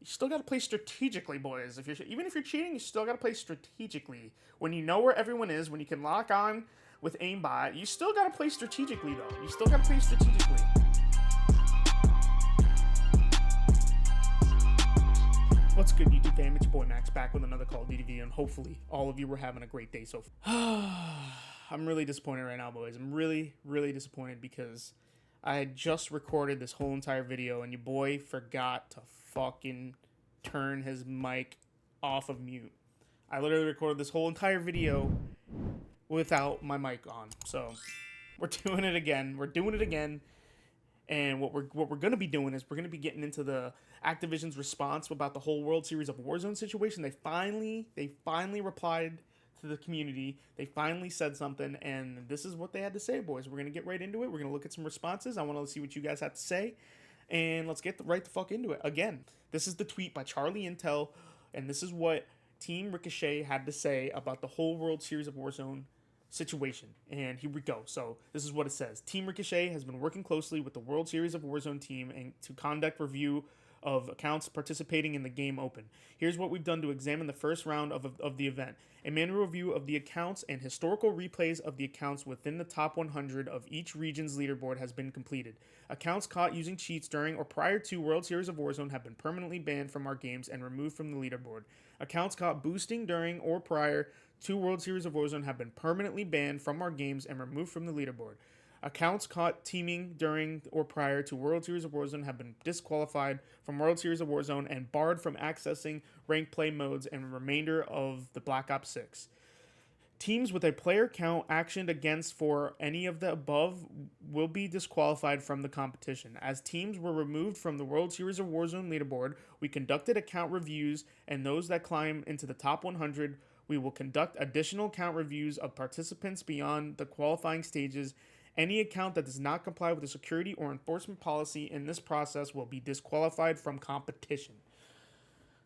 still got to play strategically, boys. Even if you're cheating, you still got to play strategically. When you know where everyone is, when you can lock on with aimbot, you still got to play strategically, though. You still got to play strategically. What's good, YouTube fam? It's your boy Max back with another Call of Duty video, and hopefully all of you were having a great day so far. I'm really disappointed right now, boys. I'm really, really disappointed because I had just recorded this whole entire video and your boy forgot to fucking turn his mic off of mute. I literally recorded this whole entire video without my mic on. So we're doing it again. And what we're going to be doing is we're going to be getting into the Activision's response about the whole World Series of Warzone situation. They finally replied to the community. They finally said something, and this is what they had to say, boys. We're going to get right into it. We're going to look at some responses. I want to see what you guys have to say, and let's get right the fuck into it. Again, this is the tweet by Charlie Intel, and this is what Team Ricochet had to say about the whole World Series of Warzone situation. And here we go. So this is what it says. Team Ricochet has been working closely with the World Series of Warzone team and to conduct review of accounts participating in the game open. Here's what we've done to examine the first round of the event. A manual review of the accounts and historical replays of the accounts within the top 100 of each region's leaderboard has been completed. Accounts caught using cheats during or prior to World Series of Warzone have been permanently banned from our games and removed from the leaderboard. Accounts caught boosting during or prior to World Series of Warzone have been permanently banned from our games and removed from the leaderboard. Accounts caught teaming during or prior to World Series of Warzone have been disqualified from World Series of Warzone and barred from accessing ranked play modes and remainder of the Black Ops 6. Teams with a player count actioned against for any of the above will be disqualified from the competition. As teams were removed from the World Series of Warzone leaderboard, we conducted account reviews, and those that climb into the top 100, we will conduct additional account reviews of participants beyond the qualifying stages. Any account that does not comply with the security or enforcement policy in this process will be disqualified from competition.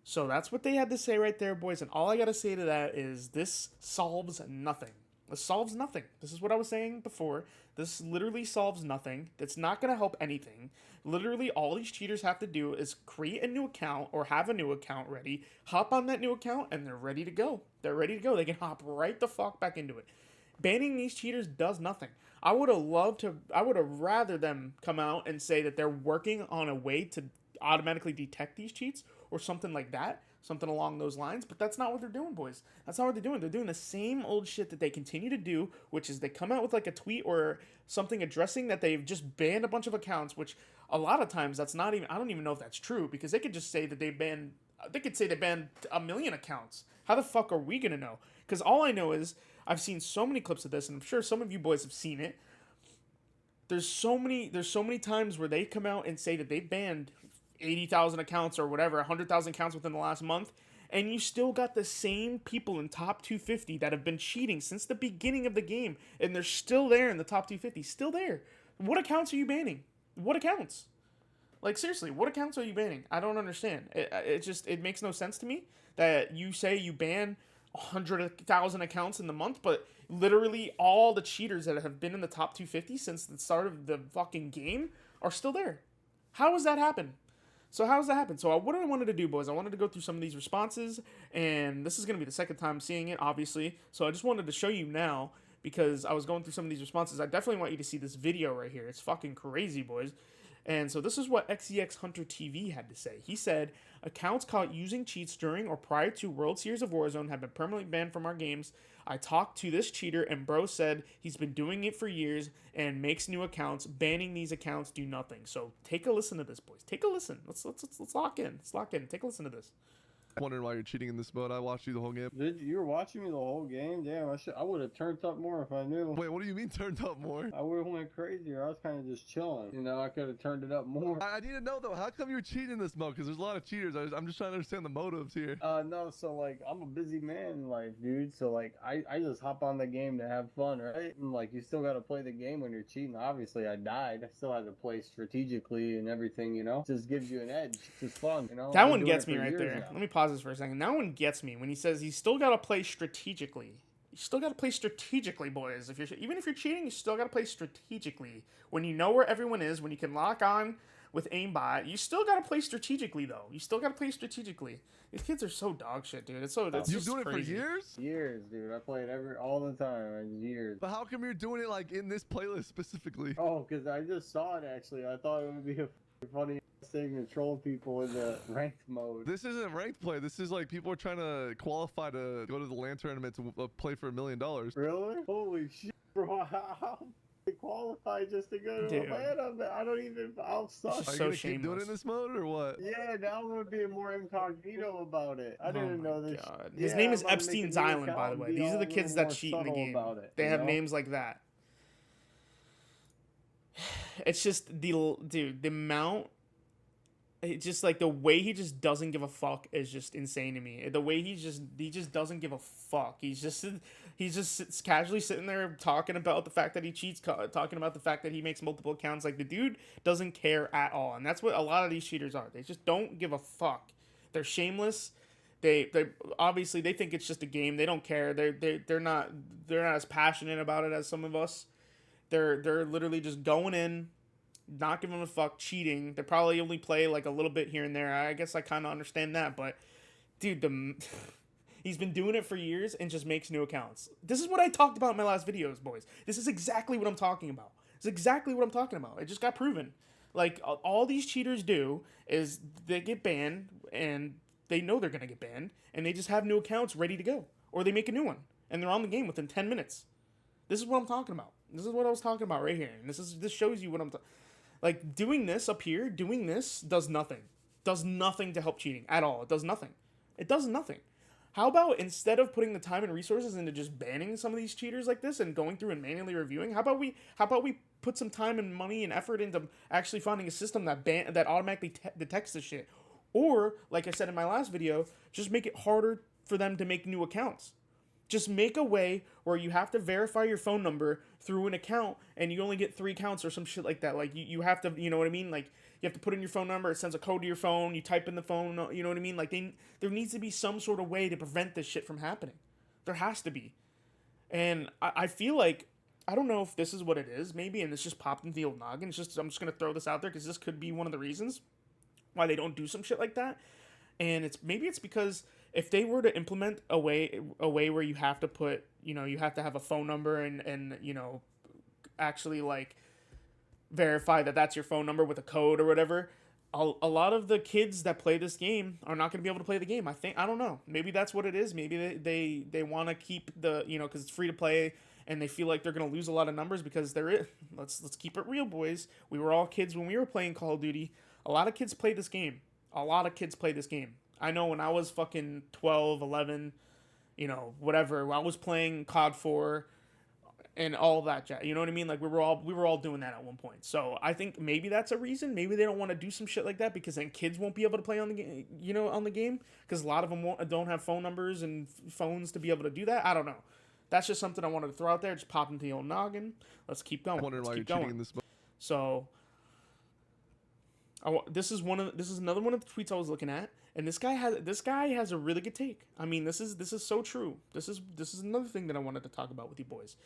So that's what they had to say right there, boys. And all I got to say to that is this solves nothing. This solves nothing. This is what I was saying before. This literally solves nothing. It's not going to help anything. Literally, all these cheaters have to do is create a new account or have a new account ready, hop on that new account, and they're ready to go. They're ready to go. They can hop right the fuck back into it. Banning these cheaters does nothing. I would have rather them come out and say that they're working on a way to automatically detect these cheats or something like that, something along those lines, but that's not what they're doing, boys. That's not what they're doing. They're doing the same old shit that they continue to do, which is they come out with like a tweet or something addressing that they've just banned a bunch of accounts, which a lot of times that's not even, I don't even know if that's true, because they could just say that they could say they banned 1 million accounts. How the fuck are we gonna know? Because all I know is I've seen so many clips of this, and I'm sure some of you boys have seen it. There's so many times where they come out and say that they banned 80,000 accounts or whatever, 100,000 accounts within the last month, and you still got the same people in top 250 that have been cheating since the beginning of the game, and they're still there in the top 250, still there. What accounts are you banning? What accounts? Like, seriously, what accounts are you banning? I don't understand. It makes no sense to me that you say you ban 100,000 accounts in the month, but literally all the cheaters that have been in the top 250 since the start of the fucking game are still there. How does that happen? So what I wanted to do, boys, I wanted to go through some of these responses, and this is going to be the second time seeing it, obviously. So I just wanted to show you now, because I was going through some of these responses. I definitely want you to see this video right here. It's fucking crazy, boys. And so this is what XEX Hunter TV had to say. He said, accounts caught using cheats during or prior to World Series of Warzone have been permanently banned from our games. I talked to this cheater and bro said he's been doing it for years and makes new accounts. Banning these accounts do nothing. So take a listen to this, boys. Take a listen. Let's lock in. Let's lock in. Take a listen to this. Wondering why you're cheating in this mode. I watched you the whole game. You were watching me the whole game? Damn, I would have turned up more if I knew. Wait, what do you mean turned up more? I would have went crazier. I was kind of just chilling. You know, I could have turned it up more. I need to know though, how come you're cheating in this mode? Because there's a lot of cheaters. I'm just trying to understand the motives here. No, so like, I'm a busy man in life, dude. So like, I just hop on the game to have fun, right? And like, you still got to play the game when you're cheating. Obviously, I died. I still had to play strategically and everything, you know? Just gives you an edge. It's just fun, you know? That one gets me right there. Let me pause this for a second. That one gets me when he says he's still got to play strategically. You still got to play strategically, boys. Even if you're cheating, you still got to play strategically. When you know where everyone is, when you can lock on with aimbot. You still gotta play strategically though. You still gotta play strategically. These kids are so dog shit, dude. It's so that's You've just doing it crazy. for years? Years, dude. I play it all the time. Years. But how come you're doing it like in this playlist specifically? Oh, because I just saw it actually. I thought it would be a funny thing to troll people in the ranked mode. This isn't ranked play. This is like people are trying to qualify to go to the LAN tournament to play for $1 million. Really? Holy shit, bro. How they qualify just to go to Dude. Atlanta? I don't even. I'll suck. It's Are you so gonna keep doing it shameless. in this mode or what? Yeah, now I'm gonna be more incognito about it. I didn't know this. God. His Yeah, name I'm is gonna make a Epstein's new Island, account by the and way. be These are all the a kids little that more cheat in the subtle game. about it, They you have know? names like that. It's just the amount. It's just like the way he just doesn't give a fuck is just insane to me. The way he just doesn't give a fuck. He's just casually sitting there talking about the fact that he cheats, talking about the fact that he makes multiple accounts. Like the dude doesn't care at all, and that's what a lot of these cheaters are. They just don't give a fuck. They're shameless. They obviously they think it's just a game. They don't care. They're not as passionate about it as some of us. They're literally just going in, not giving a fuck, cheating. They probably only play like a little bit here and there. I guess I kind of understand that, but dude, he's been doing it for years and just makes new accounts. This is what I talked about in my last videos, boys. This is exactly what I'm talking about. It's exactly what I'm talking about. It just got proven. Like all these cheaters do is they get banned and they know they're gonna get banned and they just have new accounts ready to go, or they make a new one and they're on the game within 10 minutes. This is what I'm talking about. This is what I was talking about right here, and this shows you what I'm. Like, doing this up here, doing this does nothing. Does nothing to help cheating at all. It does nothing. It does nothing. How about instead of putting the time and resources into just banning some of these cheaters like this and going through and manually reviewing, how about we put some time and money and effort into actually finding a system that automatically detects this shit? Or, like I said in my last video, just make it harder for them to make new accounts. Just make a way where you have to verify your phone number through an account and you only get 3 accounts or some shit like that. Like, you have to, you know what I mean? Like, you have to put in your phone number, it sends a code to your phone, you type in the phone, you know what I mean? Like, there needs to be some sort of way to prevent this shit from happening. There has to be. And I feel like, I don't know if this is what it is, maybe, and it's just popped into the old noggin. I'm just going to throw this out there because this could be one of the reasons why they don't do some shit like that. And maybe it's because if they were to implement a way where you have to put, you know, you have to have a phone number and you know, actually like verify that that's your phone number with a code or whatever, a lot of the kids that play this game are not going to be able to play the game. I don't know. Maybe that's what it is. Maybe they want to keep the, you know, because it's free to play and they feel like they're going to lose a lot of numbers because let's keep it real, boys. We were all kids when we were playing Call of Duty. A lot of kids played this game. I know when I was fucking 12, 11, you know, whatever, I was playing COD 4 and all that jazz. You know what I mean? Like we were all doing that at one point. So I think maybe that's a reason. Maybe they don't want to do some shit like that because then kids won't be able to play on the game, you know, on the game because a lot of them don't have phone numbers and phones to be able to do that. I don't know. That's just something I wanted to throw out there. Just pop into the old noggin. Let's keep going. I'm wondering why Let's you're keep going. cheating in this mode. So this is another one of the tweets I was looking at, and this guy has a really good take. I mean, this is so true. This is another thing that I wanted to talk about with you boys.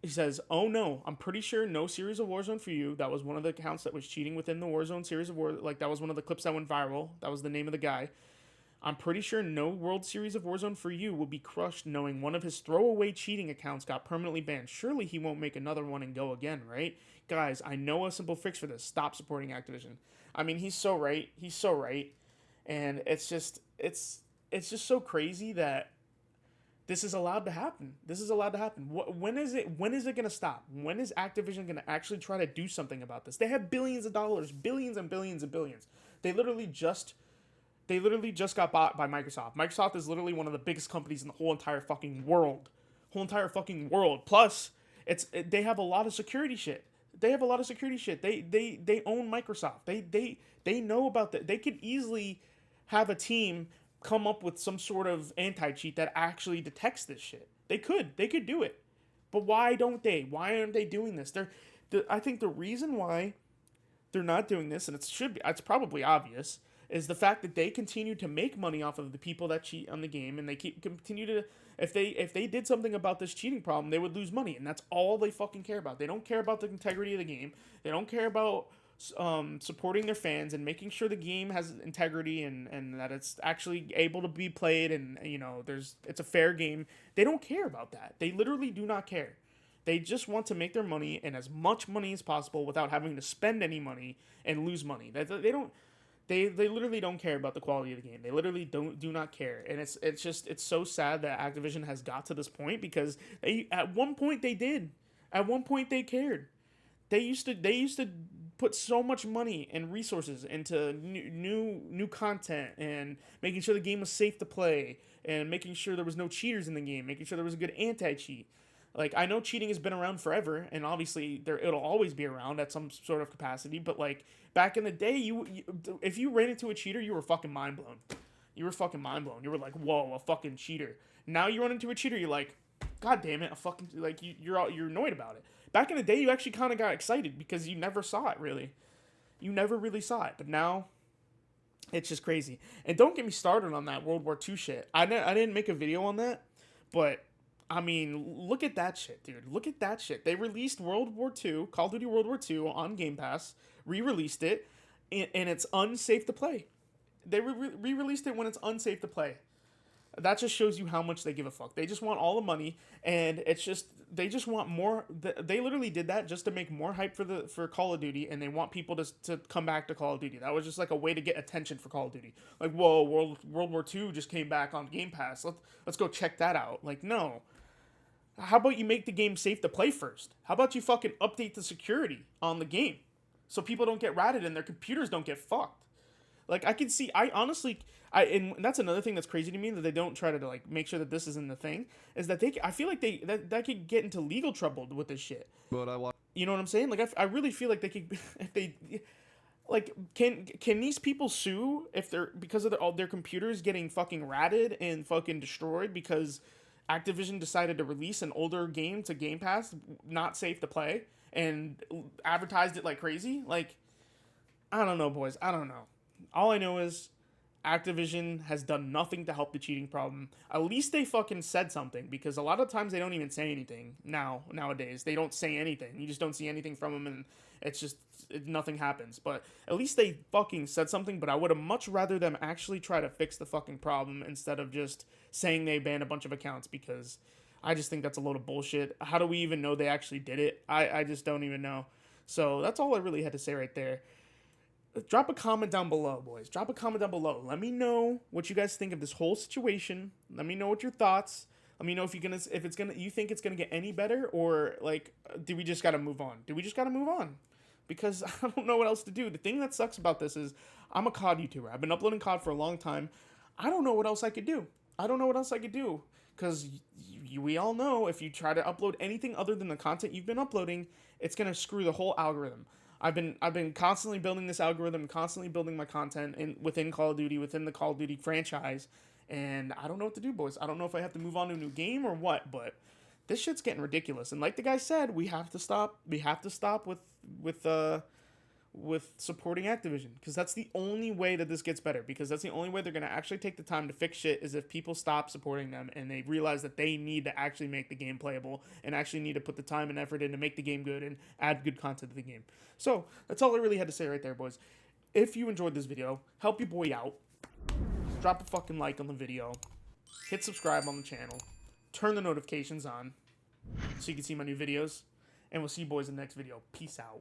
He says, "Oh no, I'm pretty sure no Series of Warzone for you. That was one of the accounts that was cheating within the Warzone Series of Warzone. Like that was one of the clips that went viral. That was the name of the guy. I'm pretty sure no World Series of Warzone for you will be crushed knowing one of his throwaway cheating accounts got permanently banned. Surely he won't make another one and go again, right? Guys, I know a simple fix for this. Stop supporting Activision." I mean, he's so right. He's so right. And it's just so crazy that this is allowed to happen. This is allowed to happen. When is it going to stop? When is Activision going to actually try to do something about this? They have billions of dollars, billions and billions and billions. They literally just got bought by Microsoft. Microsoft is literally one of the biggest companies in the whole entire fucking world. Plus, they have a lot of security shit. They own Microsoft. They know about that. They could easily have a team come up with some sort of anti-cheat that actually detects this shit. They could do it. But why don't they? Why aren't they doing this? I think the reason why they're not doing this, and it's probably obvious, is the fact that they continue to make money off of the people that cheat on the game, and they continue to. If they did something about this cheating problem, they would lose money, and that's all they fucking care about. They don't care about the integrity of the game. They don't care about supporting their fans and making sure the game has integrity and that it's actually able to be played and it's a fair game. They don't care about that. They literally do not care. They just want to make their money and as much money as possible without having to spend any money and lose money. They literally don't care about the quality of the game. They literally do not care. And it's so sad that Activision has got to this point, because at one point they did. At one point they cared. They used to put so much money and resources into new content and making sure the game was safe to play and making sure there was no cheaters in the game, making sure there was a good anti-cheat. Like, I know cheating has been around forever, and obviously it'll always be around at some sort of capacity, but like back in the day, if you ran into a cheater, you were fucking mind blown. You were fucking mind blown. You were like, whoa, a fucking cheater. Now you run into a cheater, you're like, god damn it, a fucking, like, you're annoyed about it. Back in the day, you actually kind of got excited because you never saw it, really. You never really saw it, but now it's just crazy. And don't get me started on that World War II shit. I didn't make a video on that, but I mean, look at that shit, dude. Look at that shit. They released World War II, Call of Duty World War II on Game Pass, re-released it, and it's unsafe to play. They re-released it when it's unsafe to play. That just shows you how much they give a fuck. They just want all the money, and they just want more. They literally did that just to make more hype for Call of Duty, and they want people to come back to Call of Duty. That was just like a way to get attention for Call of Duty. Like, whoa, World War II just came back on Game Pass. Let's go check that out. Like, no. How about you make the game safe to play first? How about you fucking update the security on the game so people don't get ratted and their computers don't get fucked? Like, I can see, and that's another thing that's crazy to me, that they don't try to like make sure that this isn't the thing, is that I feel like that could get into legal trouble with this shit. But you know what I'm saying? Like, I really feel like they could, if they, like, can these people sue if they're, because of all their computers getting fucking ratted and fucking destroyed because Activision decided to release an older game to Game Pass, not safe to play, and advertised it like crazy? Like, I don't know, boys. I don't know. All I know is Activision has done nothing to help the cheating problem. At least they fucking said something, because a lot of times they don't even say anything nowadays. They don't say anything. You just don't see anything from them, and nothing happens. But at least they fucking said something, but I would have much rather them actually try to fix the fucking problem instead of just saying they banned a bunch of accounts, because I just think that's a load of bullshit. How do we even know they actually did it? I just don't even know. So that's all I really had to say right there. Drop a comment down below, boys. Drop a comment down below. Let me know what you guys think of this whole situation. Let me know what your thoughts. Let me know if you think it's gonna get any better, or like, do we just gotta move on? Because I don't know what else to do. The thing that sucks about this is I'm a COD YouTuber. I've been uploading COD for a long time. I don't know what else I could do. Because we all know if you try to upload anything other than the content you've been uploading, it's gonna screw the whole algorithm. I've been constantly building this algorithm, constantly building my content within Call of Duty, within the Call of Duty franchise, and I don't know what to do, boys. I don't know if I have to move on to a new game or what, but this shit's getting ridiculous. And like the guy said, we have to stop. We have to stop with supporting Activision, because that's the only way that this gets better, because that's the only way they're going to actually take the time to fix shit, is if people stop supporting them and they realize that they need to actually make the game playable and actually need to put the time and effort in to make the game good and add good content to the game. So that's all I really had to say right there, boys. If you enjoyed this video, help your boy out. Drop a fucking like on the video. Hit subscribe on the channel. Turn the notifications on so you can see my new videos. And we'll see you boys in the next video. Peace out.